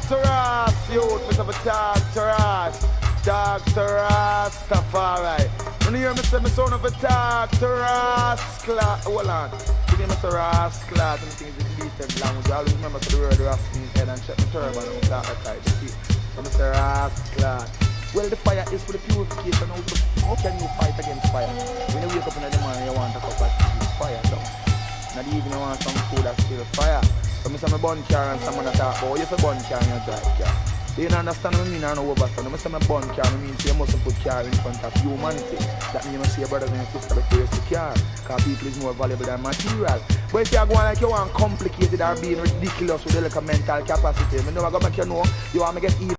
to Ross, youth, me say me talk to Ross. Talk to Rastafari. When you hear me say me son of a talk to Rasclat. Hold on. You hear me say Rasclat and things in decent language. I always remember to the word Ras in his head and check my turban and talk that type. You see? So me say Rasclat. Well, the fire is for the purification. How can you fight against fire? When you wake up in the morning, you want a cup of fire down. In the evening, you want some food that's still fire. So me say me burn car and someone that talk about, you say burn car and you drive car. You don't understand what I mean? I know overstand. When I say my bun car, I mean you must put car in front of humanity. That means you must see your brothers and your sisters before you see car. Because people is more valuable than material. But if you are going like you want complicated or being ridiculous with like a mental capacity, I know I'm going to make you know you want to get evil.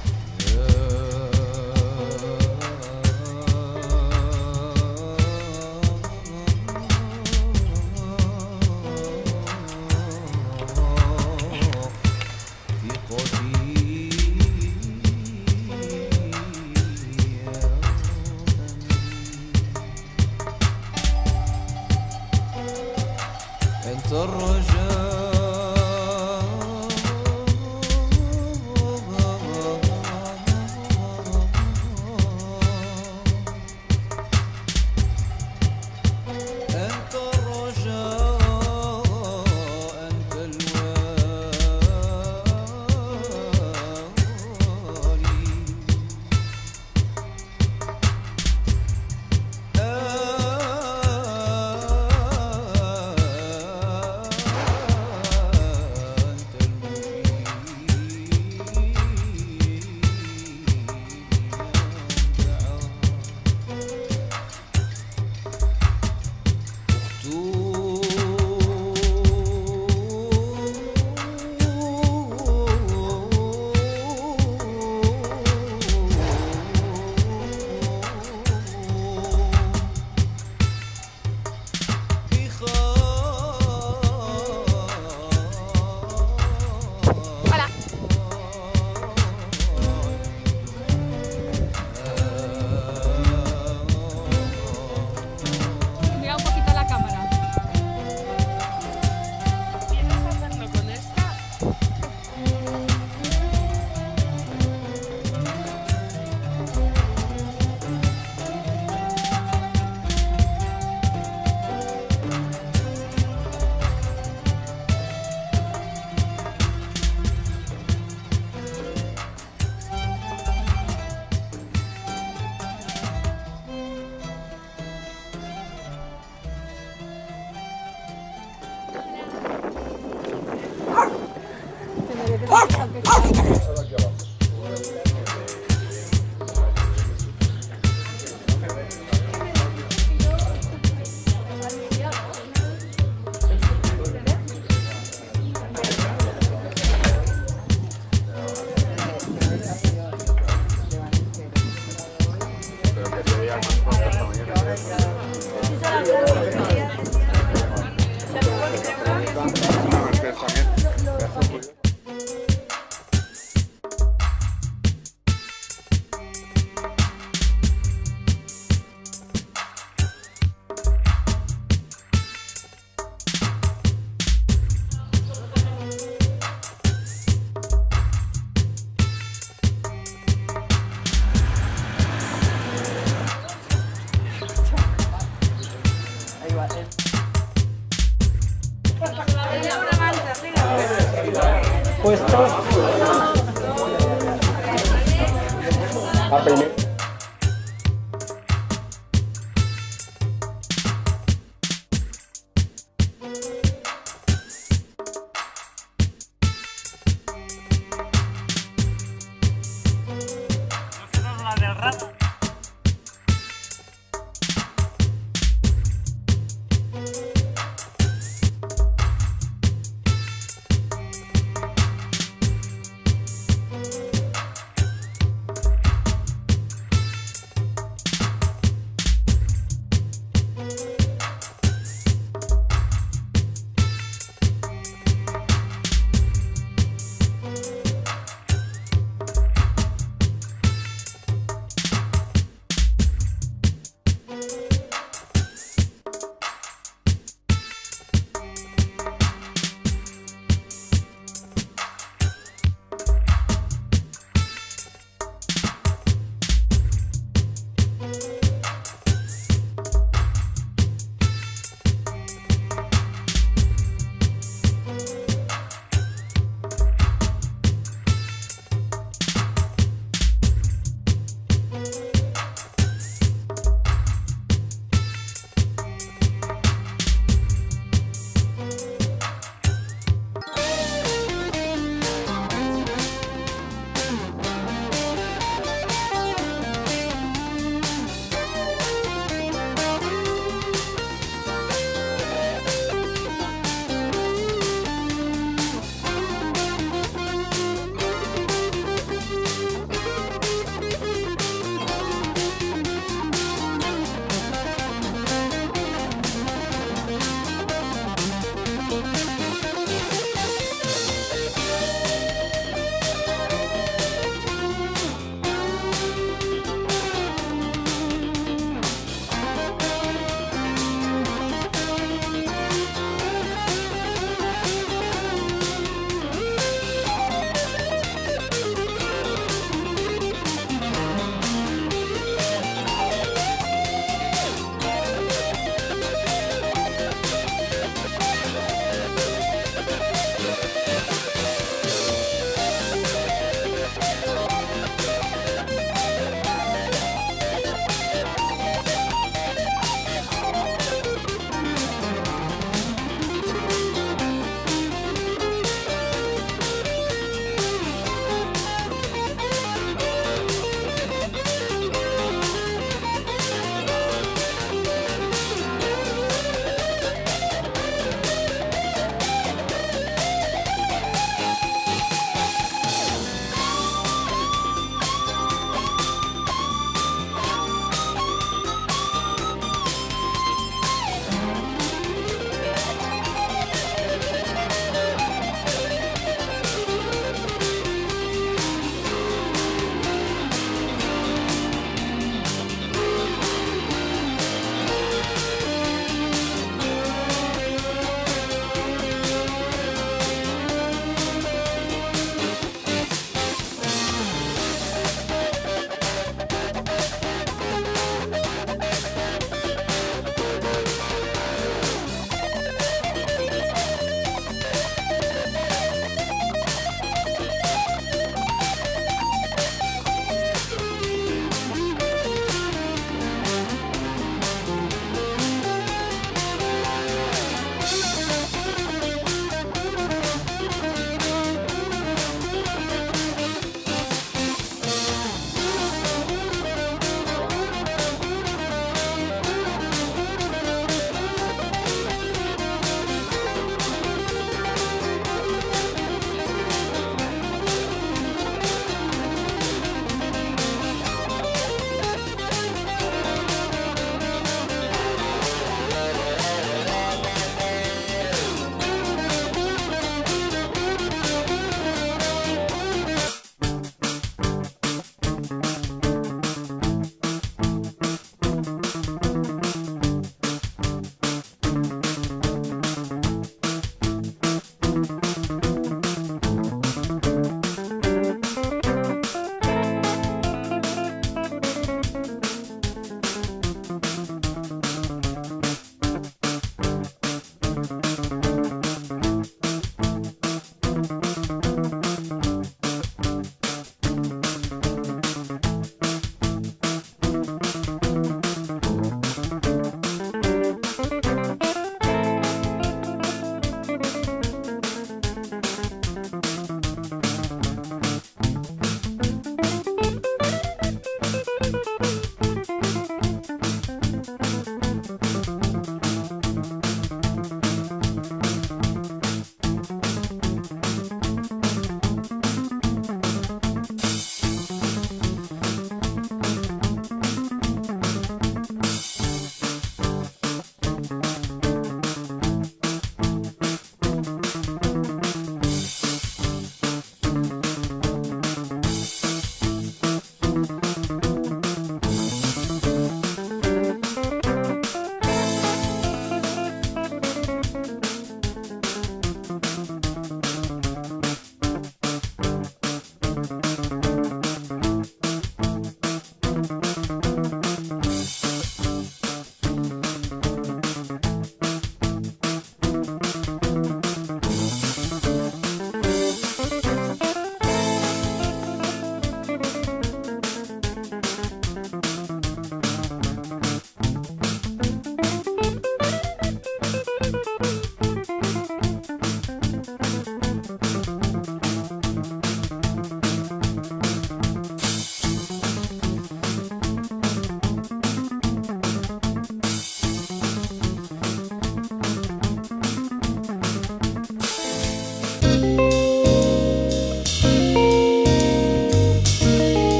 Rasta.